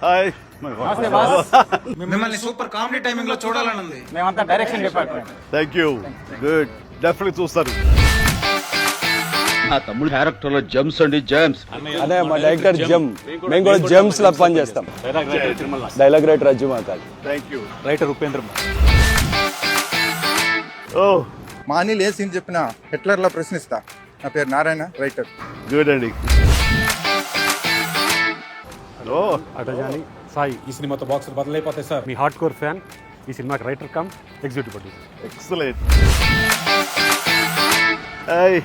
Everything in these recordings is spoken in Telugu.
హాయ్ మిమ్మల్ని సూపర్ కామెడీ టైమింగ్ లో చూడాలని ఉంది. మేమంతా direction department. Thank you. Good, definitely చూస్తారు. నా తమ్ముడు క్యారెక్టర్ లో జమ్స్ అండి, జమ్స్. అదే మా డైరెక్టర్ జమ్, మేము కూడా జమ్స్ లా పని చేస్తాం. డైలాగ్ రైటర్ అజ్జు మాతాజ్. Thank you. రైటర్ ఉపేంద్ర. ఓ మా అనిల్ ఏ సీన్ చెప్పినా హిట్లర్ లా ప్రశ్నిస్తా. నా పేరు నారాయణ, రైటర్. గుడ్ అండి. ఓ అటజాని సాయి ఈ సినిమాతో బాక్స్ బదులైపోతాయి సార్. మీ హార్డ్ కోర్ ఫ్యాన్, ఈ సినిమాకి writer cum executive producer. Excellent. Hi.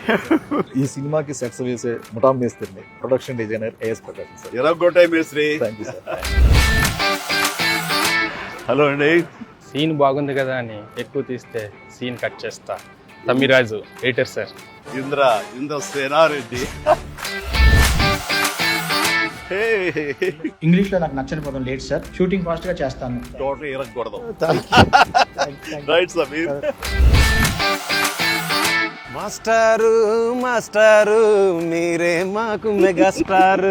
ఈ సినిమాకి సెట్స్ వేసే ముఠా మేస్త్రిని, ప్రొడక్షన్ డిజైనర్ ఏఎస్ ప్రకాశం సార్. ఎరగొట్టాయి మేస్త్రి. Thank you sir. హలో అండి. సీన్ బాగుంది కదా అని ఎక్కువ తీస్తే సీన్ కట్ చేస్తా. Tammiraju editor sir. Indra Sena Reddy. English లో నాకు నచ్చని పదం లేట్ సార్. షూటింగ్ ఫాస్ట్ గా చేస్తాను. టోటల్ ఇరగకూడదు. రైట్ సమీర్. మాస్టారు మీరే మాకు మెగాస్టార్.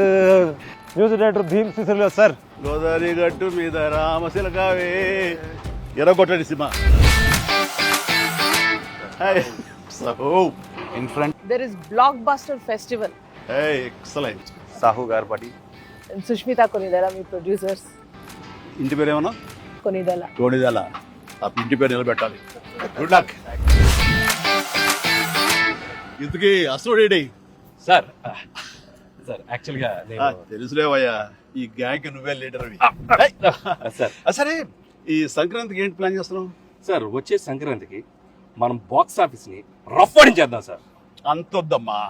న్యూస్ డైరెక్టర్ భీమ్ సిసిలో సార్. గోదావరి గట్టు మీద రామశిలకావే. ఎరగొట్టండి సినిమా. In front There is Blockbuster Festival. Excellent. Sahu గారు పడి And Sushmita Konidala, మీ ప్రొడ్యూసర్స్. ఇంటి పేరు ఏమన్నా? Konidala. టోనిదాల. ఆ ఇంటి పేరు నిలబెట్టాలి. Good luck. ఇంతకీ అసలు సార్ యాక్చువల్గా తెలుసులేవయ్యా, ఈ గ్యాంగ్ నువ్వే లీడర్. సార్ సరే, ఈ సంక్రాంతికి ఏంటి ప్లాన్ చేస్తున్నాం? సార్ వచ్చే సంక్రాంతికి మనం బాక్స్ ఆఫీస్ ని రఫ్ ఆడించేద్దాం సార్. అంతొద్దమ్మా,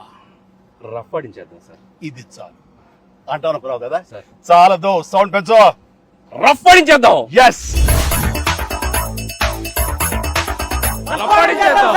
రఫ్ ఆడించేద్దాం సార్. ఇది చాలు అంటాను అనుకున్నావు కదా. సార్ చాలదు, సౌండ్ పెంచు. రఫ్ ఆడించేద్దాం. Yes, rough ఆడించేద్దాం.